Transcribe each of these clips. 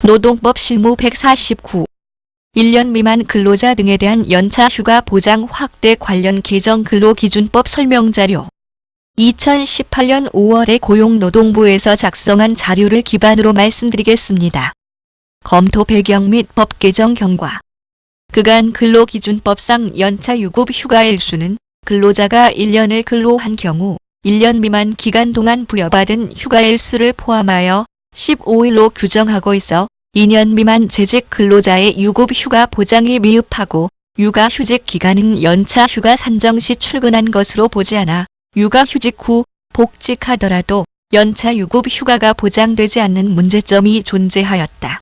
노동법 실무 149. 1년 미만 근로자 등에 대한 연차 휴가 보장 확대 관련 개정 근로기준법 설명자료. 2018년 5월에 고용노동부에서 작성한 자료를 기반으로 말씀드리겠습니다. 검토 배경 및 법 개정 경과. 그간 근로기준법상 연차 유급 휴가일 수는 근로자가 1년을 근로한 경우 1년 미만 기간 동안 부여받은 휴가일 수를 포함하여 15일로 규정하고 있어 2년 미만 재직 근로자의 유급 휴가 보장이 미흡하고 육아휴직 기간은 연차 휴가 산정 시 출근한 것으로 보지 않아 육아휴직 후 복직하더라도 연차 유급 휴가가 보장되지 않는 문제점이 존재하였다.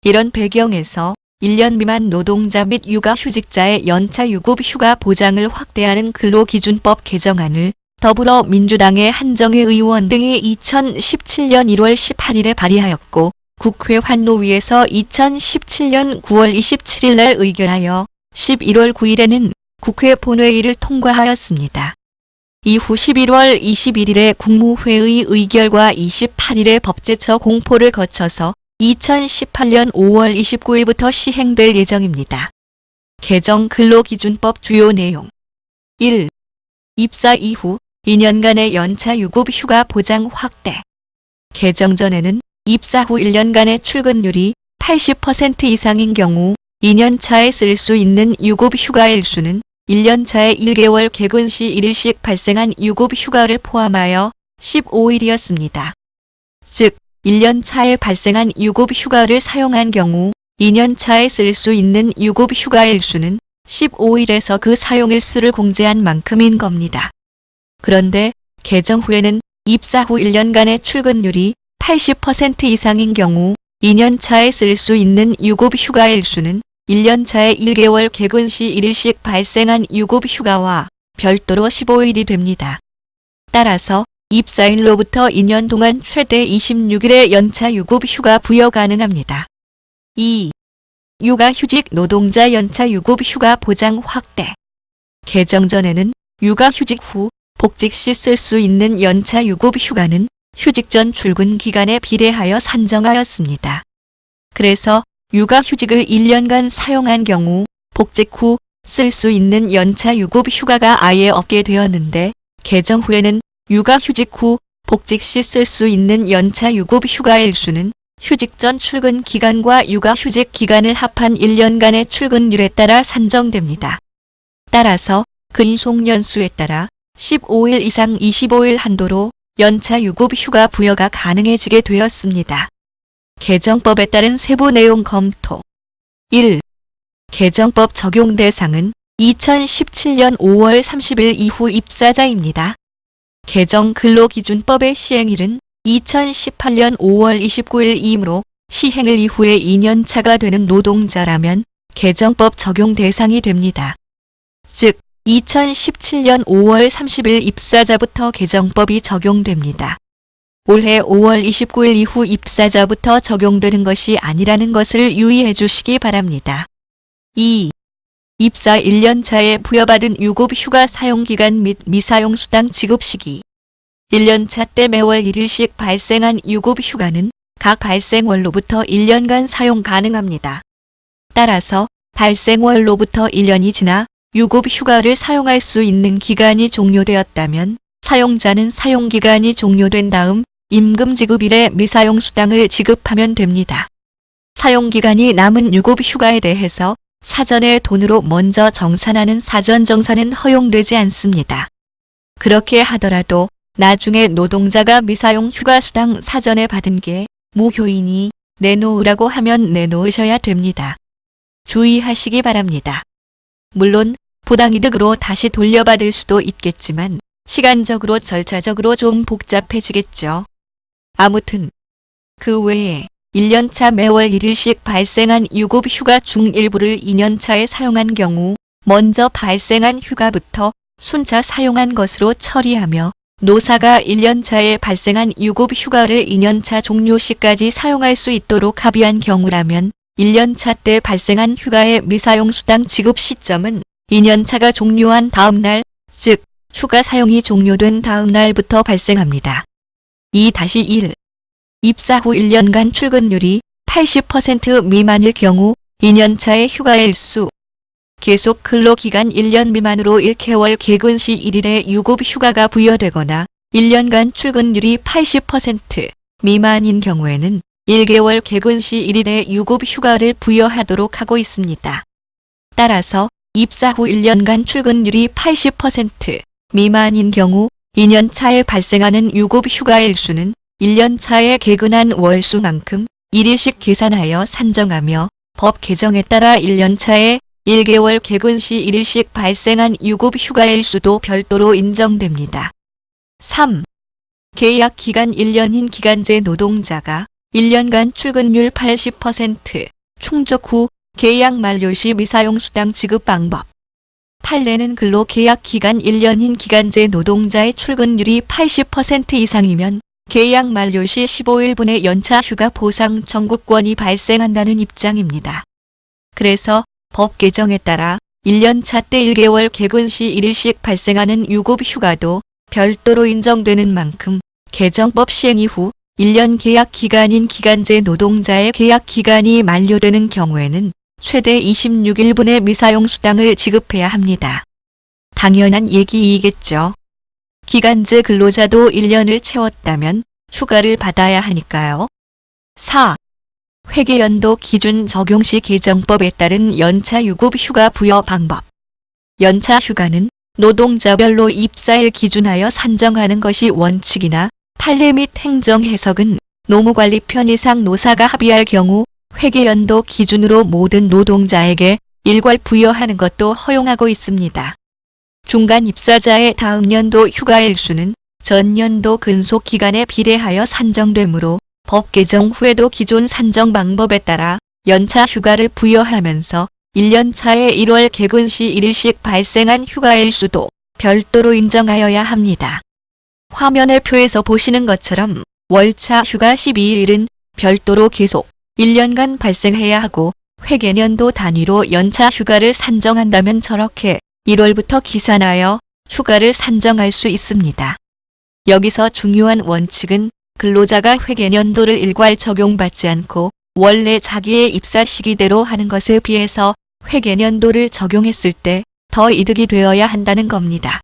이런 배경에서 1년 미만 노동자 및 육아휴직자의 연차 유급 휴가 보장을 확대하는 근로기준법 개정안을 더불어민주당의 한정희 의원 등이 2017년 1월 18일에 발의하였고 국회 환노위에서 2017년 9월 27일 날 의결하여 11월 9일에는 국회 본회의를 통과하였습니다. 이후 11월 21일에 국무회의 의결과 28일에 법제처 공포를 거쳐서 2018년 5월 29일부터 시행될 예정입니다. 개정 근로기준법 주요 내용. 1. 입사 이후 2년간의 연차 유급 휴가 보장 확대. 개정 전에는 입사 후 1년간의 출근율이 80% 이상인 경우 2년 차에 쓸 수 있는 유급 휴가일 수는 1년 차에 1개월 개근 시 1일씩 발생한 유급 휴가를 포함하여 15일이었습니다. 즉, 1년 차에 발생한 유급 휴가를 사용한 경우 2년 차에 쓸 수 있는 유급 휴가일 수는 15일에서 그 사용일 수를 공제한 만큼인 겁니다. 그런데 개정 후에는 입사 후 1년간의 출근율이 80% 이상인 경우 2년 차에 쓸 수 있는 유급 휴가일 수는 1년 차에 1개월 개근 시 1일씩 발생한 유급 휴가와 별도로 15일이 됩니다. 따라서 입사일로부터 2년 동안 최대 26일의 연차 유급 휴가 부여 가능합니다. 2. 육아휴직 노동자 연차 유급 휴가 보장 확대. 개정 전에는 육아휴직 후 복직 시 쓸 수 있는 연차 유급 휴가는 휴직 전 출근 기간에 비례하여 산정하였습니다. 그래서 육아휴직을 1년간 사용한 경우 복직 후 쓸 수 있는 연차 유급 휴가가 아예 없게 되었는데 개정 후에는 육아휴직 후 복직 시 쓸 수 있는 연차 유급 휴가일 수는 휴직 전 출근 기간과 육아휴직 기간을 합한 1년간의 출근율에 따라 산정됩니다. 따라서 근속 연수에 따라 15일 이상 25일 한도로 연차 유급 휴가 부여가 가능해지게 되었습니다. 개정법에 따른 세부 내용 검토. 1. 개정법 적용 대상은 2017년 5월 30일 이후 입사자입니다. 개정 근로기준법의 시행일은 2018년 5월 29일이므로 시행일 이후에 2년차가 되는 노동자라면 개정법 적용 대상이 됩니다. 즉, 2017년 5월 30일 입사자부터 개정법이 적용됩니다. 올해 5월 29일 이후 입사자부터 적용되는 것이 아니라는 것을 유의해 주시기 바랍니다. 2. 입사 1년차에 부여받은 유급 휴가 사용기간 및 미사용수당 지급 시기. 1년차 때 매월 1일씩 발생한 유급 휴가는 각 발생월로부터 1년간 사용 가능합니다. 따라서 발생월로부터 1년이 지나 유급 휴가를 사용할 수 있는 기간이 종료되었다면 사용자는 사용기간이 종료된 다음 임금 지급일에 미사용수당을 지급하면 됩니다. 사용기간이 남은 유급 휴가에 대해서 사전에 돈으로 먼저 정산하는 사전정산은 허용되지 않습니다. 그렇게 하더라도 나중에 노동자가 미사용 휴가수당 사전에 받은 게 무효이니 내놓으라고 하면 내놓으셔야 됩니다. 주의하시기 바랍니다. 물론 부당이득으로 다시 돌려받을 수도 있겠지만 시간적으로 절차적으로 좀 복잡해지겠죠. 아무튼 그 외에 1년차 매월 1일씩 발생한 유급 휴가 중 일부를 2년차에 사용한 경우 먼저 발생한 휴가부터 순차 사용한 것으로 처리하며 노사가 1년차에 발생한 유급 휴가를 2년차 종료 시까지 사용할 수 있도록 합의한 경우라면 1년차 때 발생한 휴가의 미사용수당 지급 시점은 2년차가 종료한 다음 날, 즉 휴가 사용이 종료된 다음 날부터 발생합니다. 2-1. 입사 후 1년간 출근율이 80% 미만일 경우 2년차의 휴가일수, 계속 근로기간 1년 미만으로 1개월 개근 시 1일의 유급 휴가가 부여되거나 1년간 출근율이 80% 미만인 경우에는 1개월 개근 시 1일의 유급 휴가를 부여하도록 하고 있습니다. 따라서 입사 후 1년간 출근율이 80% 미만인 경우 2년 차에 발생하는 유급 휴가일 수는 1년 차에 개근한 월수만큼 1일씩 계산하여 산정하며 법 개정에 따라 1년 차에 1개월 개근 시 1일씩 발생한 유급 휴가일 수도 별도로 인정됩니다. 3. 계약 기간 1년인 기간제 노동자가 1년간 출근율 80% 충족 후 계약 만료 시 미사용 수당 지급 방법. 판례는 근로 계약 기간 1년인 기간제 노동자의 출근율이 80% 이상이면 계약 만료 시 15일분의 연차 휴가 보상 청구권이 발생한다는 입장입니다. 그래서 법 개정에 따라 1년차 때 1개월 개근 시 1일씩 발생하는 유급 휴가도 별도로 인정되는 만큼 개정법 시행 이후 1년 계약 기간인 기간제 노동자의 계약 기간이 만료되는 경우에는 최대 26일분의 미사용 수당을 지급해야 합니다. 당연한 얘기이겠죠. 기간제 근로자도 1년을 채웠다면 휴가를 받아야 하니까요. 4. 회계연도 기준 적용 시 개정법에 따른 연차 유급 휴가 부여 방법. 연차 휴가는 노동자별로 입사일 기준하여 산정하는 것이 원칙이나 판례 및 행정 해석은 노무관리 편의상 노사가 합의할 경우 회계연도 기준으로 모든 노동자에게 일괄 부여하는 것도 허용하고 있습니다. 중간 입사자의 다음 연도 휴가일 수는 전년도 근속 기간에 비례하여 산정되므로 법 개정 후에도 기존 산정 방법에 따라 연차 휴가를 부여하면서 1년 차에 1월 개근 시 1일씩 발생한 휴가일 수도 별도로 인정하여야 합니다. 화면의 표에서 보시는 것처럼 월차 휴가 12일은 별도로 계속 1년간 발생해야 하고 회계년도 단위로 연차 휴가를 산정한다면 저렇게 1월부터 기산하여 휴가를 산정할 수 있습니다. 여기서 중요한 원칙은 근로자가 회계년도를 일괄 적용받지 않고 원래 자기의 입사 시기대로 하는 것에 비해서 회계년도를 적용했을 때 더 이득이 되어야 한다는 겁니다.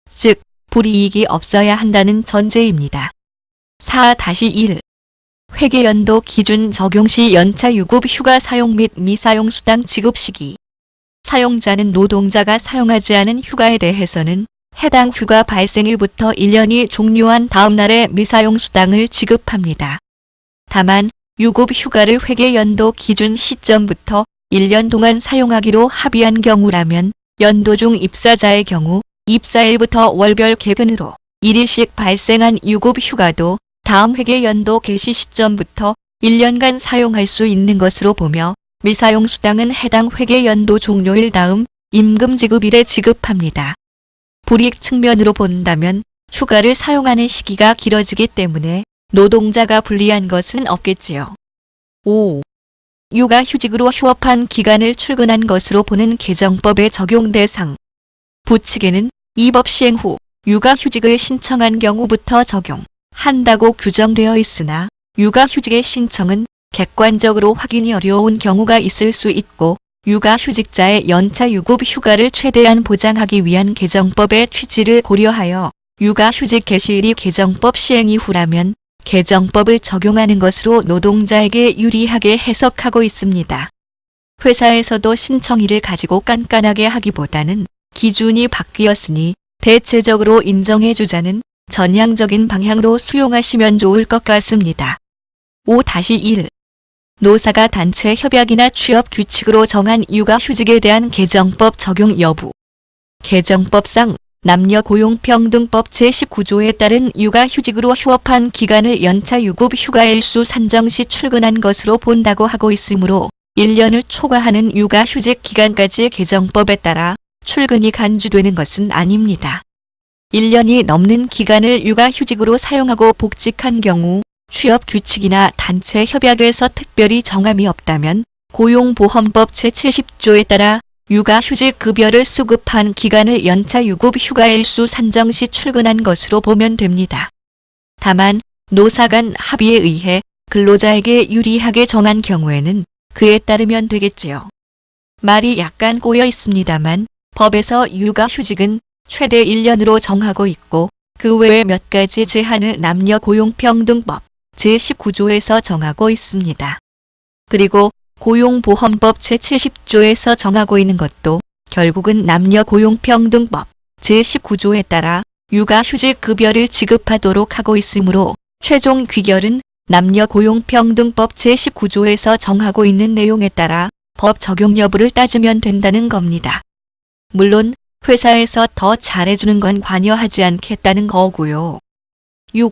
즉, 불이익이 없어야 한다는 전제입니다. 4-1. 회계연도 기준 적용 시 연차 유급 휴가 사용 및 미사용 수당 지급 시기. 사용자는 노동자가 사용하지 않은 휴가에 대해서는 해당 휴가 발생일부터 1년이 종료한 다음 날에 미사용 수당을 지급합니다. 다만 유급 휴가를 회계연도 기준 시점부터 1년 동안 사용하기로 합의한 경우라면 연도 중 입사자의 경우 입사일부터 월별 개근으로 1일씩 발생한 유급 휴가도 다음 회계연도 개시 시점부터 1년간 사용할 수 있는 것으로 보며 미사용 수당은 해당 회계연도 종료일 다음 임금 지급일에 지급합니다. 불이익 측면으로 본다면 휴가를 사용하는 시기가 길어지기 때문에 노동자가 불리한 것은 없겠지요. 5. 육아휴직으로 휴업한 기간을 출근한 것으로 보는 개정법의 적용 대상. 부칙에는 이 법 시행 후 육아휴직을 신청한 경우부터 적용한다고 규정되어 있으나 육아휴직의 신청은 객관적으로 확인이 어려운 경우가 있을 수 있고 육아휴직자의 연차 유급 휴가를 최대한 보장하기 위한 개정법의 취지를 고려하여 육아휴직 개시일이 개정법 시행 이후라면 개정법을 적용하는 것으로 노동자에게 유리하게 해석하고 있습니다. 회사에서도 신청일을 가지고 깐깐하게 하기보다는 기준이 바뀌었으니 대체적으로 인정해주자는 전향적인 방향으로 수용하시면 좋을 것 같습니다. 5-1. 노사가 단체 협약이나 취업 규칙으로 정한 육아휴직에 대한 개정법 적용 여부. 개정법상 남녀고용평등법 제19조에 따른 육아휴직으로 휴업한 기간을 연차 유급 휴가일수 산정 시 출근한 것으로 본다고 하고 있으므로 1년을 초과하는 육아휴직 기간까지 개정법에 따라 출근이 간주되는 것은 아닙니다. 1년이 넘는 기간을 육아휴직으로 사용하고 복직한 경우 취업규칙이나 단체 협약에서 특별히 정함이 없다면 고용보험법 제70조에 따라 육아휴직 급여를 수급한 기간을 연차 유급 휴가일수 산정 시 출근한 것으로 보면 됩니다. 다만 노사 간 합의에 의해 근로자에게 유리하게 정한 경우에는 그에 따르면 되겠지요. 말이 약간 꼬여 있습니다만 법에서 육아휴직은 최대 1년으로 정하고 있고 그 외에 몇 가지 제한을 남녀고용평등법 제19조에서 정하고 있습니다. 그리고 고용보험법 제70조에서 정하고 있는 것도 결국은 남녀고용평등법 제19조에 따라 육아휴직 급여를 지급하도록 하고 있으므로 최종 귀결은 남녀고용평등법 제19조에서 정하고 있는 내용에 따라 법 적용 여부를 따지면 된다는 겁니다. 물론 회사에서 더 잘해주는 건 관여하지 않겠다는 거고요. 6.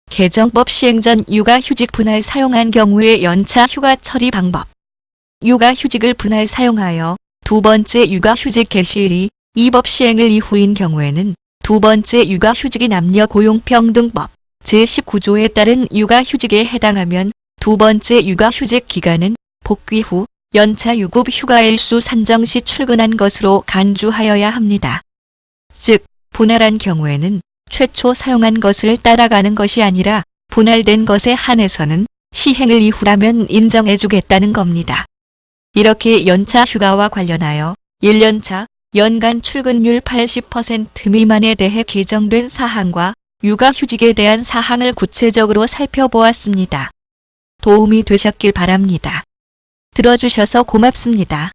개정법 시행 전 육아휴직 분할 사용한 경우의 연차 휴가 처리 방법. 육아휴직을 분할 사용하여 두 번째 육아휴직 개시일이 이 법 시행일 이후인 경우에는 두 번째 육아휴직이 남녀고용평등법 제19조에 따른 육아휴직에 해당하면 두 번째 육아휴직 기간은 복귀 후 연차 유급 휴가일수 산정 시 출근한 것으로 간주하여야 합니다. 즉, 분할한 경우에는 최초 사용한 것을 따라가는 것이 아니라 분할된 것에 한해서는 시행일 이후라면 인정해주겠다는 겁니다. 이렇게 연차 휴가와 관련하여 1년차 연간 출근율 80% 미만에 대해 개정된 사항과 육아휴직에 대한 사항을 구체적으로 살펴보았습니다. 도움이 되셨길 바랍니다. 들어주셔서 고맙습니다.